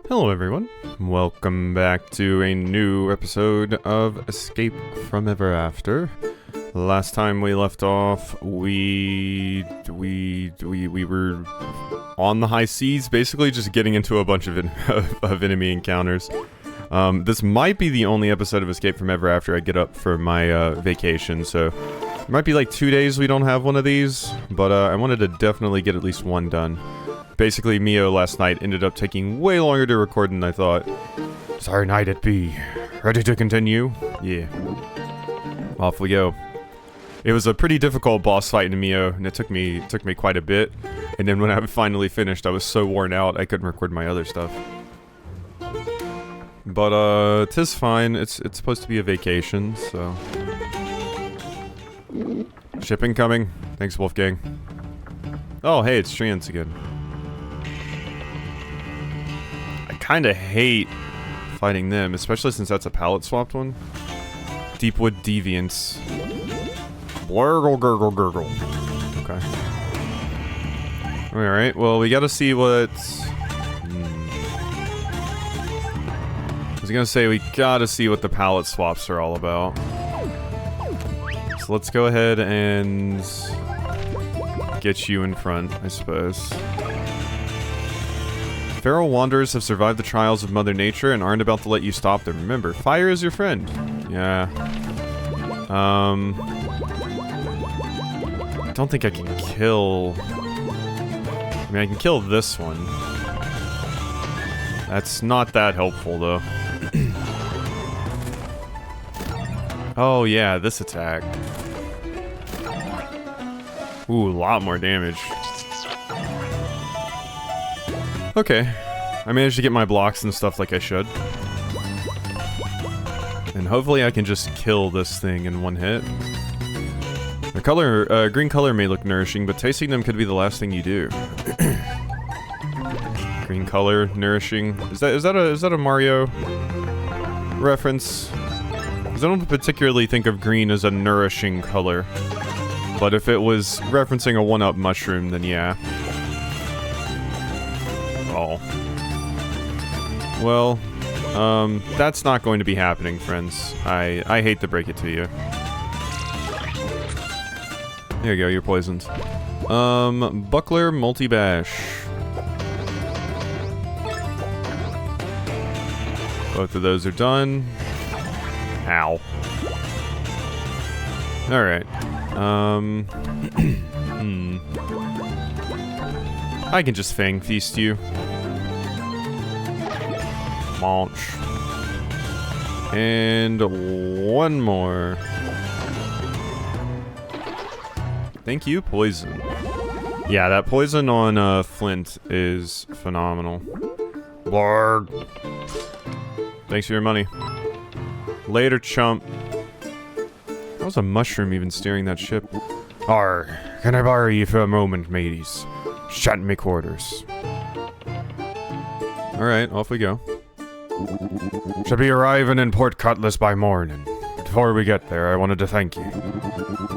Hello everyone, welcome back to a new episode of Escape from Ever After. Last time we left off, we were on the high seas, basically just getting into a bunch of, of enemy encounters. This might be the only episode of Escape from Ever After I get up for my vacation, so it might be like 2 days we don't have one of these, but I wanted to definitely get at least one done. Basically, Mio last night ended up taking way longer to record than I thought. Sorry night it be. Ready to continue? Yeah. Off we go. It was a pretty difficult boss fight in Mio, and it took me quite a bit. And then when I finally finished, I was so worn out I couldn't record my other stuff. But tis fine. It's supposed to be a vacation, so. Shipping coming. Thanks, Wolfgang. Oh, hey, it's Trans again. Kinda hate fighting them, especially since that's a palette swapped one. Deepwood Deviants. Blurgle gurgle gurgle. Okay. Alright, well we gotta see what... I was gonna say we gotta see what the palette swaps are all about. So let's go ahead and get you in front, I suppose. Feral wanderers have survived the trials of Mother Nature and aren't about to let you stop them. Remember, fire is your friend. Yeah. I don't think I can kill... I mean, I can kill this one. That's not that helpful, though. Oh, yeah, this attack. Ooh, a lot more damage. Okay, I managed to get my blocks and stuff like I should. And hopefully I can just kill this thing in one hit. The color, green color may look nourishing, but tasting them could be the last thing you do. Green color, nourishing. Is that a Mario reference? Because I don't particularly think of green as a nourishing color. But if it was referencing a one-up mushroom, then yeah. Well, that's not going to be happening, friends. I hate to break it to you. There you go, you're poisoned. Buckler Multi-Bash. Both of those are done. Ow. Alright. I can just Fang Feast you. Launch. And one more. Thank you, poison. Yeah, that poison on Flint is phenomenal. Blarg. Thanks for your money. Later, chump. How was a mushroom even steering that ship? Arr, can I borrow you for a moment, mateys? Shut in me quarters. Alright, off we go. Should be arriving in Port Cutlass by morning. Before we get there, I wanted to thank you.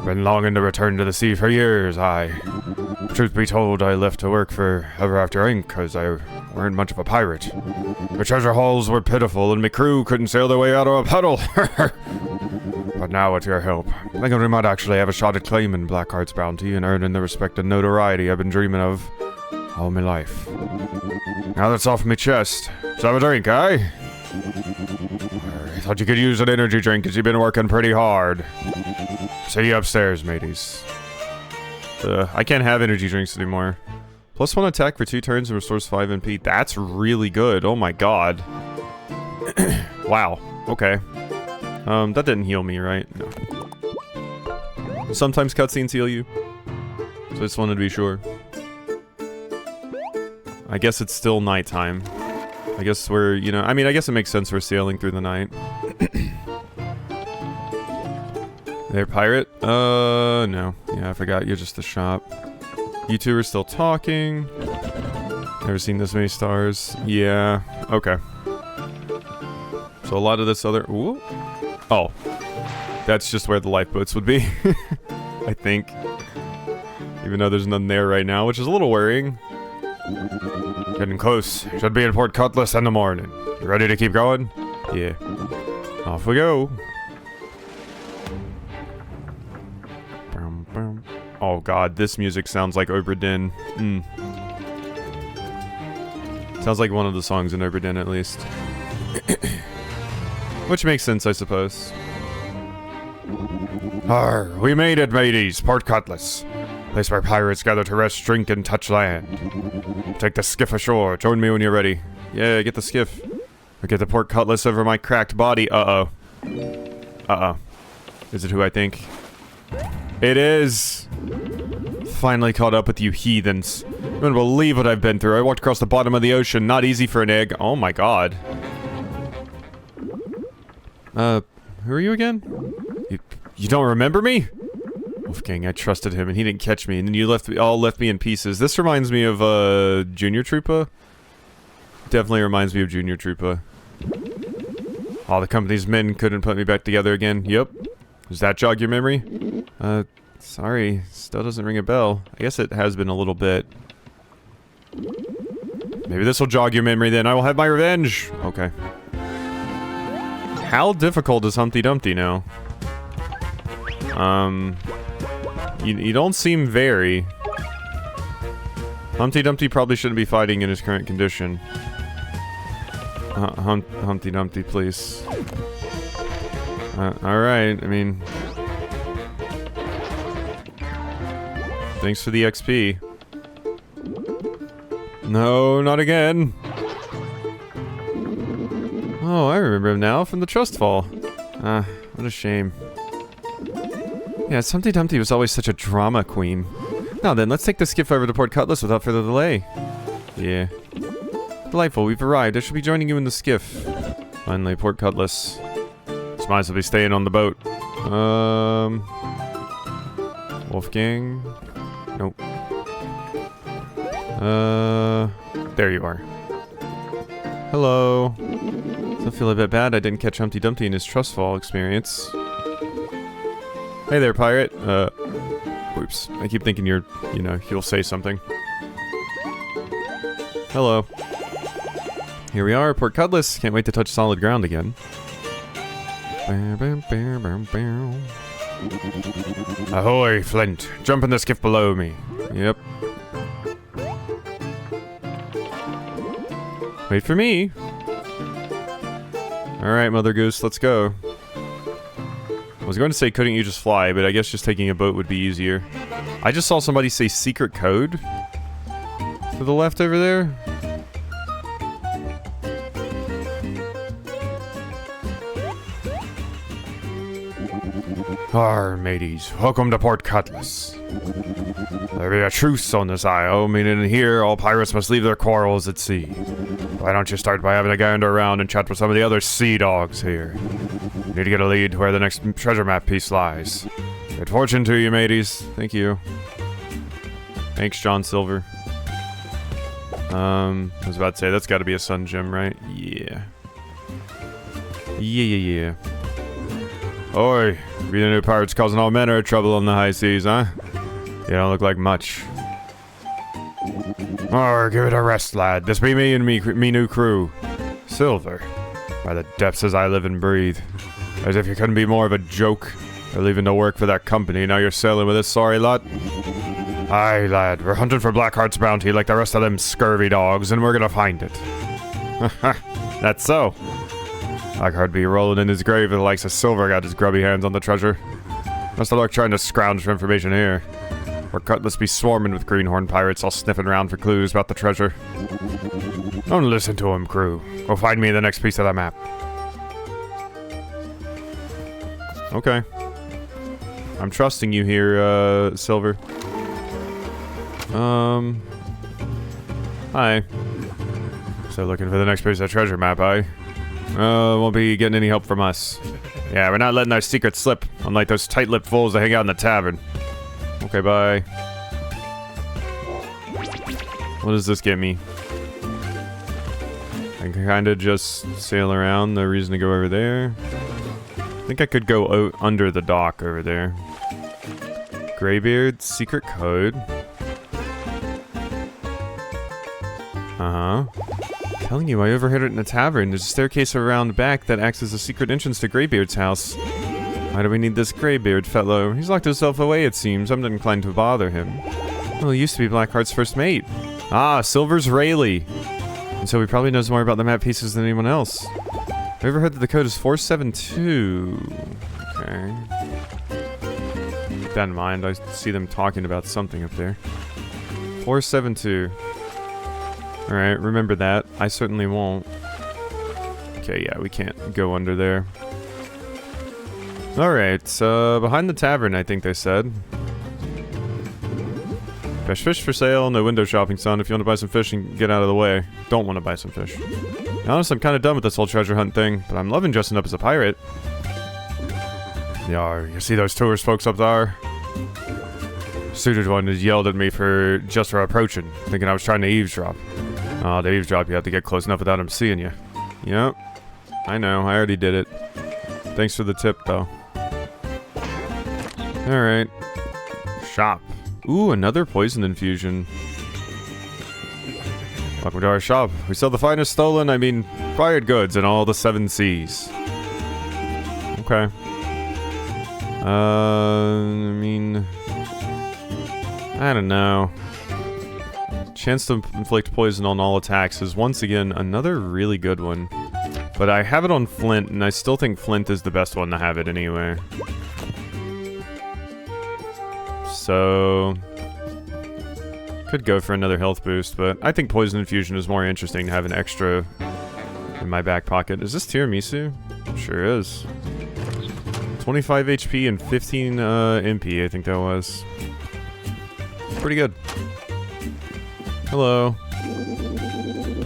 Been longing to return to the sea for years, Truth be told, I left to work for Ever After Inc. because I weren't much of a pirate. The treasure hauls were pitiful and my crew couldn't sail their way out of a puddle. But now with your help, I think we might actually have a shot at claiming Blackheart's bounty and earning the respect and notoriety I've been dreaming of all my life. Now that's off my chest. Let's have a drink, eh? I thought you could use an energy drink because you've been working pretty hard. See you upstairs, mateys. I can't have energy drinks anymore. +1 attack for 2 turns and restores 5 MP. That's really good. Oh my god. Wow. Okay. That didn't heal me, right? No. Sometimes cutscenes heal you. So I just wanted to be sure. I guess it's still nighttime. I guess we're, you know, I mean, I guess it makes sense we're sailing through the night. There, pirate? No. Yeah, I forgot, you're just the shop. You two are still talking. Never seen this many stars. Yeah, okay. So a lot of this other... Ooh. Oh. That's just where the lifeboats would be. I think. Even though there's none there right now, which is a little worrying. Getting close. Should be in Port Cutlass in the morning. You ready to keep going? Yeah. Off we go. Oh god, this music sounds like Oberdin. Sounds like one of the songs in Oberdin, at least. Which makes sense, I suppose. Arr, we made it, mateys. Port Cutlass. Place where pirates gather to rest, drink, and touch land. Take the skiff ashore. Join me when you're ready. Yeah, get the skiff. Or get the Port Cutlass over my cracked body. Uh-oh. Uh-oh. Is it who I think? It is! Finally caught up with you heathens. You wouldn't believe what I've been through. I walked across the bottom of the ocean. Not easy for an egg. Oh my god. Who are you again? You don't remember me? Wolfgang, I trusted him and he didn't catch me, and then you left me in pieces. This reminds me of, Junior Troopa. Definitely reminds me of Junior Troopa. All the company's men couldn't put me back together again. Yep. Does that jog your memory? Sorry. Still doesn't ring a bell. I guess it has been a little bit. Maybe this will jog your memory then. I will have my revenge! Okay. How difficult is Humpty Dumpty now? You don't seem very... Humpty Dumpty probably shouldn't be fighting in his current condition. Humpty Dumpty, please. Alright, I mean... Thanks for the XP. No, not again! Oh, I remember him now, from the Trust Fall. What a shame. Yeah, Humpty Dumpty was always such a drama queen. Now then, let's take the skiff over to Port Cutlass without further delay. Yeah. Delightful, we've arrived. I shall be joining you in the skiff. Finally, Port Cutlass. Just might as well be staying on the boat. Wolfgang? Nope. There you are. Hello. Still feel a bit bad I didn't catch Humpty Dumpty in his Trust Fall experience. Hey there, pirate. Oops. I keep thinking you'll say something. Hello. Here we are, Port Cutlass. Can't wait to touch solid ground again. Ahoy, Flint. Jump in the skiff below me. Yep. Wait for me. Alright, Mother Goose, let's go. I was going to say, couldn't you just fly, but I guess just taking a boat would be easier. I just saw somebody say secret code to the left over there. Arr, mateys. Welcome to Port Cutlass. There be a truce on this isle, meaning here all pirates must leave their quarrels at sea. Why don't you start by having a gander around and chat with some of the other sea dogs here? You need to get a lead to where the next treasure map piece lies. Good fortune to you, mateys. Thank you. Thanks, John Silver. I was about to say, that's gotta be a sun gem, right? Yeah. Yeah. Oi, be the new pirates causing all manner of trouble on the high seas, huh? You don't look like much. Oh, give it a rest, lad. This be me and me new crew. Silver. By the depths as I live and breathe. As if you couldn't be more of a joke. You're leaving to work for that company, now you're sailing with this sorry lot. Aye, lad, we're hunting for Blackheart's bounty like the rest of them scurvy dogs, and we're gonna find it. That's so. Blackheart be rolling in his grave with the likes of Silver got his grubby hands on the treasure. Must have looked trying to scrounge for information here. Or Cutlass be swarming with greenhorn pirates all sniffing around for clues about the treasure. Don't listen to him, crew. Go find me the next piece of the map. Okay. I'm trusting you here, Silver. Hi. So looking for the next piece of treasure map, eh? Won't be getting any help from us. Yeah, we're not letting our secrets slip, unlike those tight-lipped fools that hang out in the tavern. Okay, bye. What does this get me? I can kinda just sail around, no reason to go over there. I think I could go under the dock over there. Greybeard, secret code. Uh-huh. Telling you, I overheard it in a tavern. There's a staircase around back that acts as a secret entrance to Greybeard's house. Why do we need this Greybeard fellow? He's locked himself away, it seems. I'm not inclined to bother him. Well, he used to be Blackheart's first mate. Ah, Silver's Rayleigh. And so he probably knows more about the map pieces than anyone else. I've ever heard that the code is 472. Okay. Keep that in mind. I see them talking about something up there. 472. Alright, remember that. I certainly won't. Okay, yeah, we can't go under there. Alright, behind the tavern, I think they said. Fish for sale, no window shopping, son. If you want to buy some fish and get out of the way. Don't want to buy some fish. To be honest, I'm kind of done with this whole treasure hunt thing, but I'm loving dressing up as a pirate. Yeah, you see those tourist folks up there? Suited one has yelled at me just for approaching, thinking I was trying to eavesdrop. Oh, to eavesdrop, you have to get close enough without him seeing you. Yep. I know, I already did it. Thanks for the tip, though. Alright. Shop. Ooh, another poison infusion. Welcome to our shop. We sell the finest stolen, fired goods in all the 7 seas. Okay. I don't know. Chance to inflict poison on all attacks is once again another really good one. But I have it on Flint, and I still think Flint is the best one to have it anyway. So... could go for another health boost, but I think Poison Infusion is more interesting to have an extra in my back pocket. Is this tiramisu? Sure is. 25 HP and 15 MP, I think that was. Pretty good. Hello.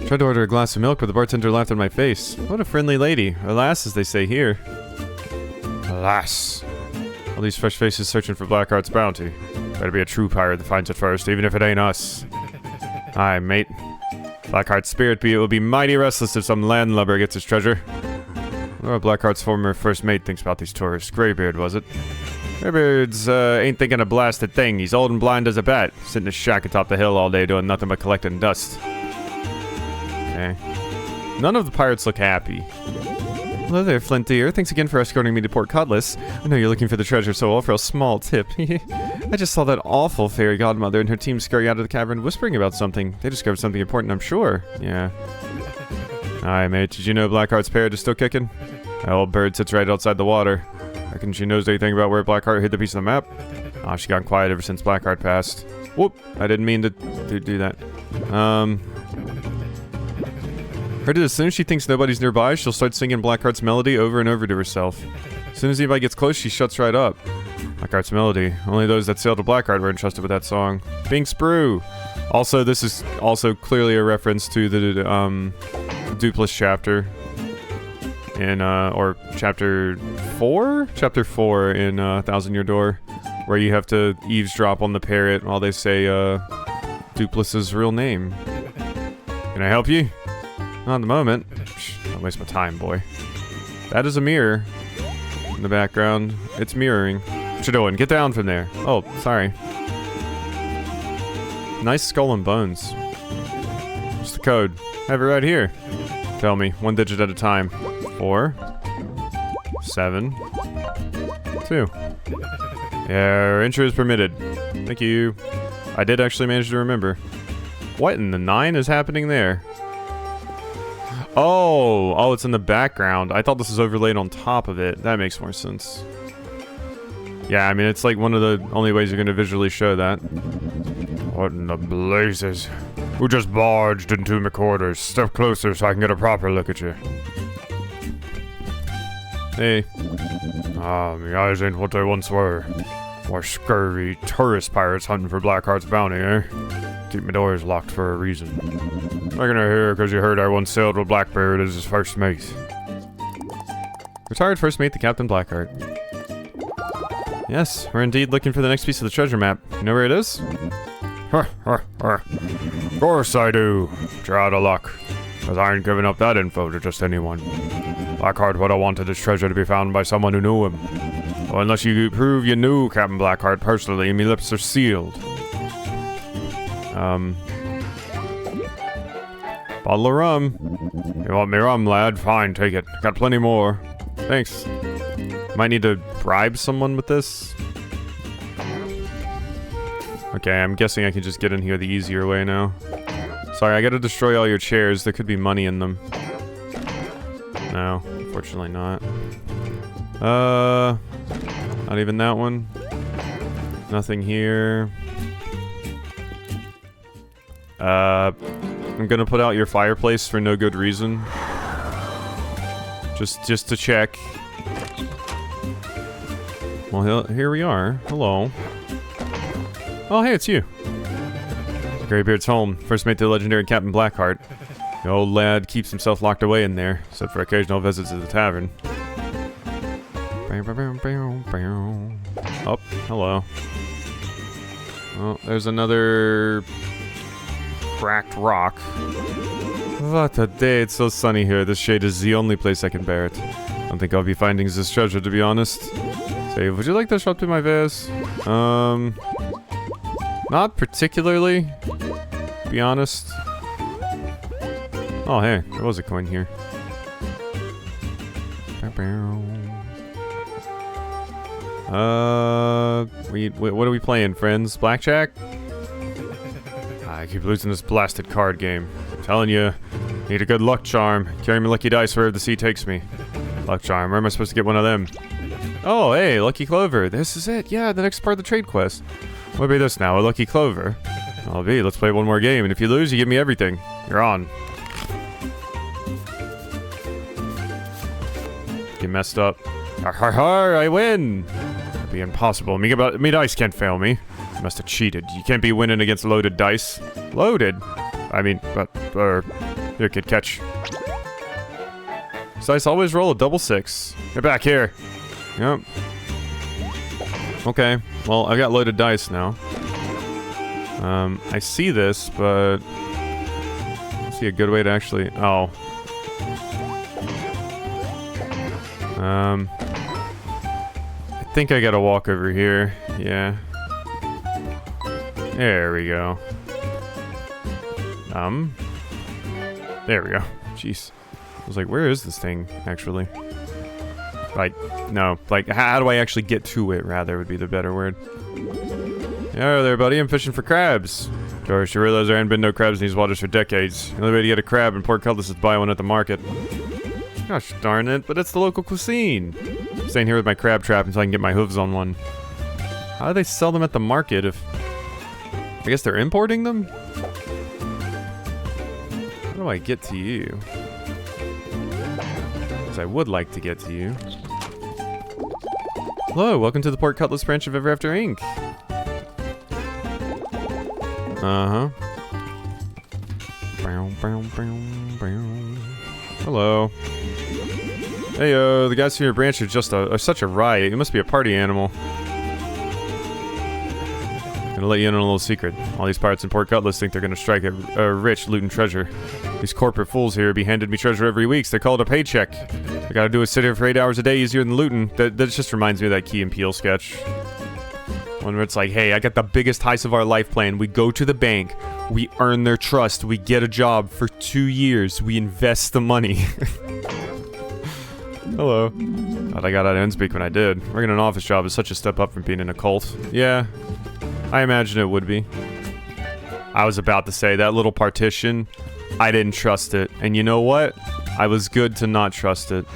Tried to order a glass of milk, but the bartender laughed in my face. What a friendly lady. Alas, as they say here. Alas. All these fresh faces searching for Blackheart's bounty. Better be a true pirate that finds it first, even if it ain't us. Aye, mate. Blackheart's spirit will be mighty restless if some landlubber gets his treasure. What Blackheart's former first mate thinks about these tourists. Greybeard, was it? Greybeard's ain't thinking a blasted thing. He's old and blind as a bat, sitting in his shack atop the hill all day doing nothing but collecting dust. Okay. None of the pirates look happy. Hello there, Flint dear. Thanks again for escorting me to Port Cutlass. I know you're looking for the treasure, so I'll offer a small tip. I just saw that awful fairy godmother and her team scurry out of the cavern whispering about something. They discovered something important, I'm sure. Yeah. Aye, mate. Did you know Blackheart's parrot is still kicking? That old bird sits right outside the water. Reckon she knows anything about where Blackheart hid the piece of the map? Aw, she got quiet ever since Blackheart passed. Whoop! I didn't mean to do that. Heard that as soon as she thinks nobody's nearby, she'll start singing Blackheart's melody over and over to herself. As soon as anybody gets close, she shuts right up. Blackheart's melody. Only those that sailed to Blackheart were entrusted with that song. Bing Sprue! Also, this is also clearly a reference to the, Dupless chapter. In, or chapter 4? Chapter 4 in, Thousand Year Door. Where you have to eavesdrop on the parrot while they say, Dupless's real name. Can I help you? Not at the moment. Don't waste my time, boy. That is a mirror. In the background. It's mirroring. What you doing? Get down from there. Oh, sorry. Nice skull and bones. What's the code? I have it right here. Tell me. 1 digit at a time. 4 7 2. Yeah, entry is permitted. Thank you. I did actually manage to remember. What in the 9 is happening there? Oh, it's in the background. I thought this was overlaid on top of it. That makes more sense. Yeah, I mean, it's like one of the only ways you're going to visually show that. What in the blazes? Who just barged into my quarters? Step closer so I can get a proper look at you. Hey. Ah, my eyes ain't what they once were. More scurvy tourist pirates hunting for Blackheart's bounty, eh? Keep my doors locked for a reason. Reckon you're here because you heard I once sailed with Blackbeard as his first mate. Retired first mate to Captain Blackheart. Yes, we're indeed looking for the next piece of the treasure map. You know where it is? Of course I do. But you're out of luck. Because I ain't giving up that info to just anyone. Blackheart would have wanted his treasure to be found by someone who knew him. Well, unless you prove you knew Captain Blackheart personally, me lips are sealed. Bottle of rum. You want me rum, lad? Fine, take it. Got plenty more. Thanks. Might need to bribe someone with this. Okay, I'm guessing I can just get in here the easier way now. Sorry, I gotta destroy all your chairs. There could be money in them. No, unfortunately not. Not even that one. Nothing here. I'm gonna put out your fireplace for no good reason. Just to check. Well, here we are. Hello. Oh, hey, it's you. Greybeard's home. First mate to the legendary Captain Blackheart. The old lad keeps himself locked away in there, except for occasional visits to the tavern. Oh, hello. Oh, there's another cracked rock. What a day, it's so sunny here. This shade is the only place I can bear it. I don't think I'll be finding this treasure, to be honest. Say, would you like to shop to my vase? Not particularly, to be honest. Oh, hey, there was a coin here. What are we playing, friends? Blackjack? I keep losing this blasted card game. I'm telling you, need a good luck charm. Carry me lucky dice wherever the sea takes me. Luck charm, where am I supposed to get one of them? Oh, hey, Lucky Clover. This is it. Yeah, the next part of the trade quest. What'll be this now, a Lucky Clover? I'll be, let's play one more game, and if you lose, you give me everything. You're on. Get messed up. Har har har, I win! That'd be impossible. Me dice can't fail me. You must have cheated. You can't be winning against loaded dice. Loaded? I mean, here, kid, catch. This dice always roll a double 6. Get back here. Yep. Okay, well, I've got loaded dice now. I see this, but I see a good way to actually... Oh. I think I gotta walk over here. Yeah. There we go. There we go. Jeez. I was like, where is this thing, actually? Like, no. Like, how do I actually get to it, rather, would be the better word. Yeah, there, buddy. I'm fishing for crabs. George, you realize there ain't been no crabs in these waters for decades. The only way to get a crab in Port Cutlass is to buy one at the market. Gosh darn it, but it's the local cuisine. I'm staying here with my crab trap until I can get my hooves on one. How do they sell them at the market if... I guess they're importing them? How do I get to you? Because I would like to get to you. Hello, welcome to the Port Cutlass branch of Ever After Inc. Uh-huh. Hello. Hey, the guys from your branch are just such a riot. You must be a party animal. Gonna let you in on a little secret. All these pirates in Port Cutlass think they're gonna strike a rich loot and treasure. These corporate fools here be handed me treasure every week, so they call it a paycheck. I gotta do is sit here for 8 hours a day easier than looting. That just reminds me of that Key and Peele sketch. One where it's like, hey, I got the biggest heist of our life plan. We go to the bank, we earn their trust, we get a job for 2 years, we invest the money. Hello. Thought I got out of Innspeak when I did. Working an office job is such a step up from being in a cult. Yeah, I imagine it would be. I was about to say, that little partition, I didn't trust it. And you know what? I was good to not trust it.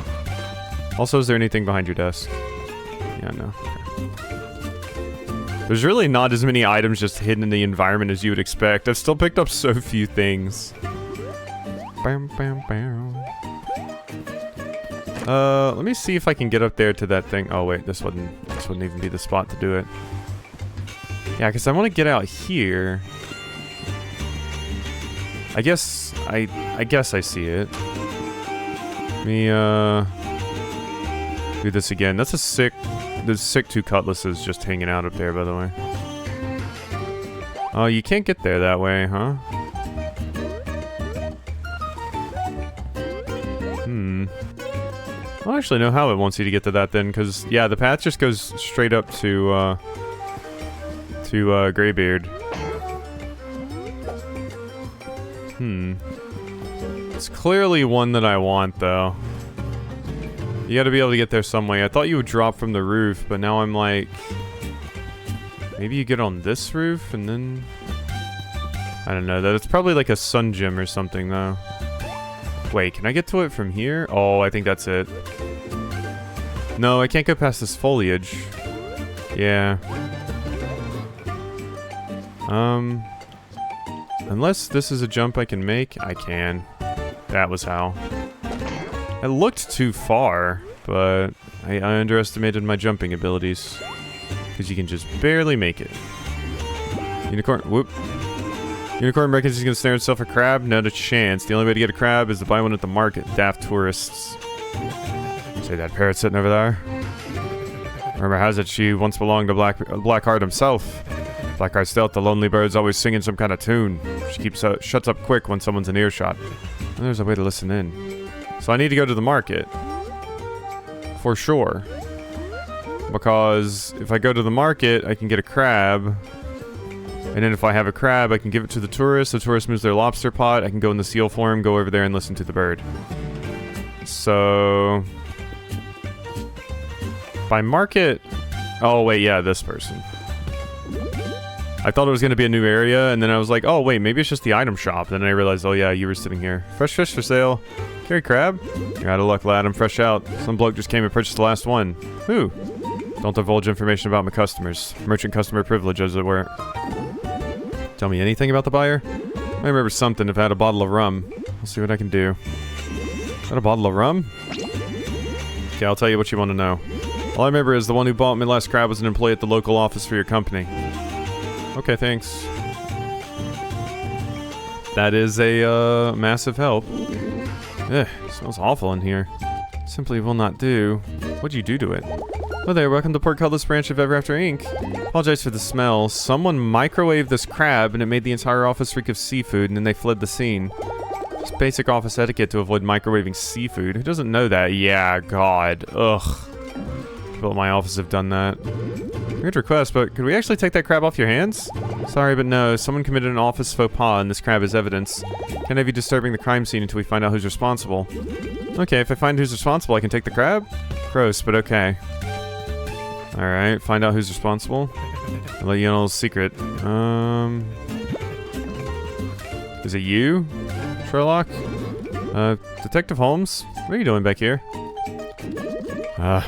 Also, is there anything behind your desk? Yeah, no. Okay. There's really not as many items just hidden in the environment as you would expect. I've still picked up so few things. Bam, bam, bam. Let me see if I can get up there to that thing. Oh wait, this wouldn't even be the spot to do it. Yeah, because I want to get out here. I guess I see it. Let me do this again. That's a sick. There's sick 2 cutlasses just hanging out up there, by the way. Oh, you can't get there that way, huh? I don't actually know how it wants you to get to that then, because, yeah, the path just goes straight up to Greybeard. It's clearly one that I want, though. You gotta be able to get there some way. I thought you would drop from the roof, but now I'm like... Maybe you get on this roof, and then... I don't know. That's probably like a sun gem or something, though. Wait, can I get to it from here? Oh, I think that's it. No, I can't go past this foliage. Yeah. Unless this is a jump I can make, I can. That was how. I looked too far, but I underestimated my jumping abilities. Because you can just barely make it. Unicorn, whoop. Unicorn reckons he's gonna snare himself a crab? Not a chance. The only way to get a crab is to buy one at the market. Daft tourists. Say that parrot sitting over there. Rumor has it she once belonged to Blackheart himself. Blackheart's stealth, the lonely bird's always singing some kind of tune. She shuts up quick when someone's in earshot. And there's a way to listen in. So I need to go to the market. For sure. Because if I go to the market, I can get a crab. And then if I have a crab, I can give it to the tourist. The tourist moves their lobster pot. I can go in the seal form, go over there and listen to the bird. So... By market... Oh, wait, yeah, this person. I thought it was going to be a new area, and then I was like, oh, wait, maybe it's just the item shop. Then I realized, oh, yeah, you were sitting here. Fresh fish for sale. Carry crab? You're out of luck, lad. I'm fresh out. Some bloke just came and purchased the last one. Who? Don't divulge information about my customers. Merchant customer privilege, as it were. Tell me anything about the buyer? I remember something if I had a bottle of rum. I'll see what I can do. Is that a bottle of rum? Okay, I'll tell you what you want to know. All I remember is the one who bought my last crab was an employee at the local office for your company. Okay, thanks. That is a, massive help. Ugh, smells awful in here. Simply will not do. What'd you do to it? Oh there, welcome to Port Cutlass branch of Ever After Inc. Apologize for the smell. Someone microwaved this crab and it made the entire office reek of seafood and then they fled the scene. It's basic office etiquette to avoid microwaving seafood. Who doesn't know that? Yeah, God. Ugh. People at my office have done that. Weird request, but could we actually take that crab off your hands? Sorry, but no. Someone committed an office faux pas and this crab is evidence. Can't have you disturbing the crime scene until we find out who's responsible. Okay, if I find who's responsible, I can take the crab? Gross, but okay. Alright, find out who's responsible. I'll let you know a little secret. Is it you, Sherlock? Detective Holmes? What are you doing back here? I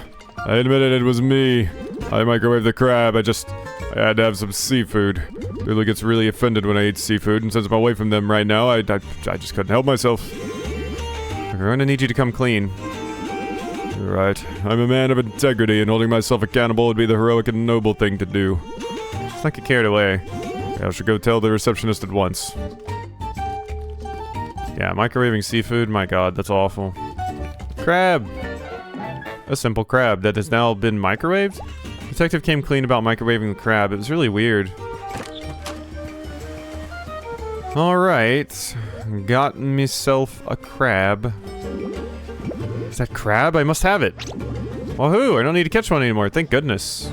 admitted it was me. I microwaved the crab. I had to have some seafood. Billy gets really offended when I eat seafood, and since I'm away from them right now, I just couldn't help myself. We're going to need you to come clean. You're right. I'm a man of integrity, and holding myself accountable would be the heroic and noble thing to do. Let's not get carried away. Yeah, I should go tell the receptionist at once. Yeah, microwaving seafood? My God, that's awful. Crab! A simple crab that has now been microwaved? Detective came clean about microwaving the crab. It was really weird. Alright. Got myself a crab. Is that crab? I must have it. Woohoo! I don't need to catch one anymore. Thank goodness.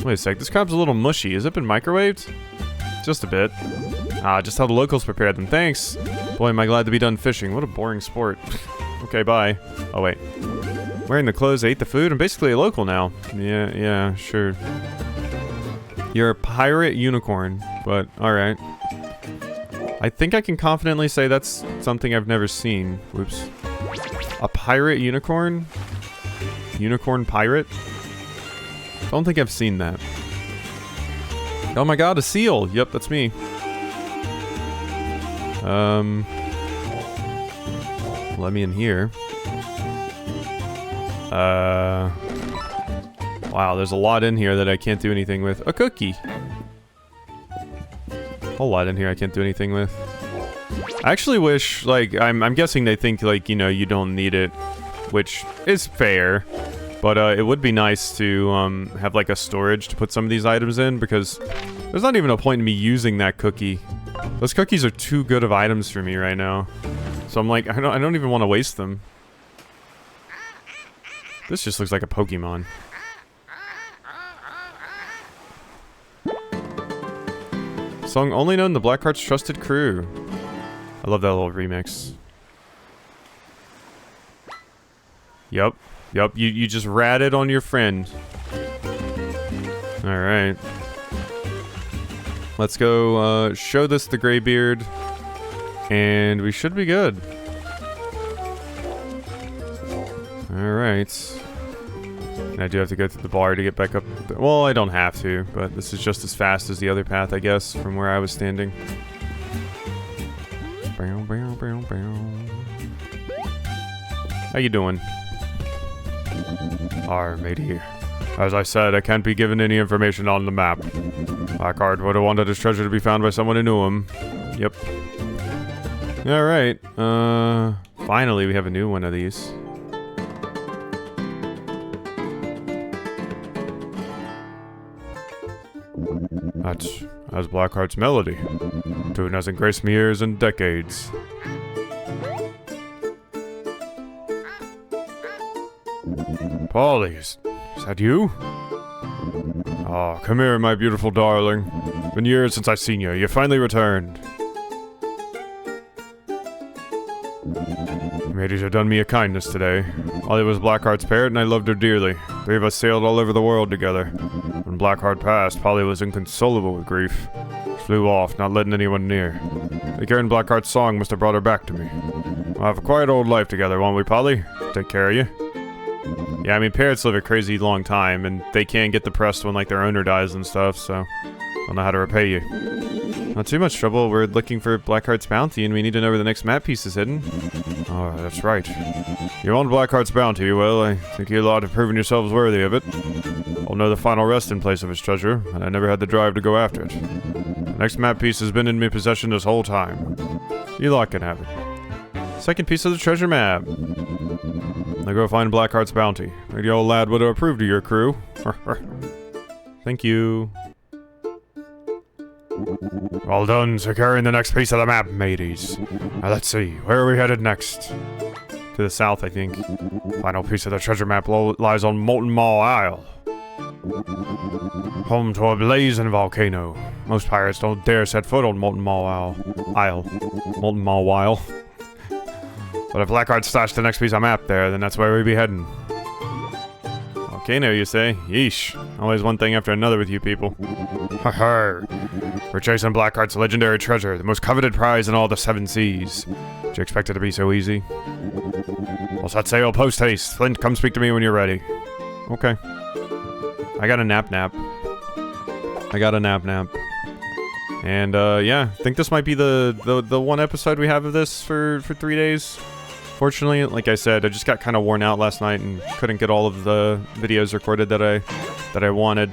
Wait a sec. This crab's a little mushy. Has it been microwaved? Just a bit. Ah, just how the locals prepared them. Thanks. Boy, am I glad to be done fishing. What a boring sport. Okay, bye. Oh, wait. Wearing the clothes, ate the food. I'm basically a local now. Yeah, sure. You're a pirate unicorn, but alright. I think I can confidently say that's something I've never seen. Whoops. A pirate unicorn? Unicorn pirate? Don't think I've seen that. Oh my God, a seal! Yep, that's me. Let me in here. Wow, there's a lot in here that I can't do anything with. A cookie! Whole lot in here I can't do anything with. I actually wish, like, I'm guessing they think, like, you know, you don't need it, which is fair. But, it would be nice to, have, like, a storage to put some of these items in, because there's not even a point in me using that cookie. Those cookies are too good of items for me right now. So I'm like, I don't even want to waste them. This just looks like a Pokemon. Song only known to Blackheart's trusted crew. I love that little remix. Yup. Yup, you just ratted on your friend. Alright. Let's go show this to Greybeard. And we should be good. Alright. And I do have to go through the bar to get back up. Well, I don't have to, but this is just as fast as the other path, I guess, from where I was standing. How you doing? matey. As I said, I can't be given any information on the map. Blackheart would have wanted his treasure to be found by someone who knew him. Yep. Alright, finally we have a new one of these. That's Blackheart's melody. Tune hasn't graced me ears in decades. Polly, is that you? Oh, come here, my beautiful darling. Been years since I've seen you. You finally returned. Mateys have done me a kindness today. Polly was Blackheart's parrot, and I loved her dearly. Three of us sailed all over the world together. When Blackheart passed, Polly was inconsolable with grief. She flew off, not letting anyone near. The care in Blackheart's song must have brought her back to me. We'll have a quiet old life together, won't we, Polly? Take care of you. Yeah, I mean, parrots live a crazy long time, and they can get depressed when, like, their owner dies and stuff, so I don't know how to repay you. Not too much trouble. We're looking for Blackheart's bounty, and we need to know where the next map piece is hidden. Oh, that's right. You want Blackheart's bounty? Well, I think you lot have proven yourselves worthy of it. I'll know the final resting place of his treasure, and I never had the drive to go after it. The next map piece has been in my possession this whole time. You lot can have it. Second piece of the treasure map. Now go find Blackheart's bounty. The old lad would have approved of your crew. Thank you. Well done, securing the next piece of the map, mateys. Now let's see, where are we headed next? To the south, I think. Final piece of the treasure map lies on Molten Maw Isle. Home to a blazing volcano. Most pirates don't dare set foot on Molten Maw Isle. Molten Maw Isle. But if Blackheart stashed the next piece of map there, then that's where we'd be heading. Volcano, you say? Yeesh. Always one thing after another with you people. Ha-ha. We're chasing Blackheart's legendary treasure, the most coveted prize in all the 7 seas. Did you expect it to be so easy? Well, set sail post haste. Flint, come speak to me when you're ready. Okay. I got a nap. And, yeah, I think this might be the one episode we have of this for 3 days. Fortunately, like I said, I just got kind of worn out last night and couldn't get all of the videos recorded that I wanted.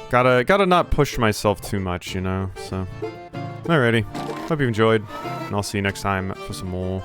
Gotta not push myself too much, you know, so. Alrighty. Hope you enjoyed, and I'll see you next time for some more.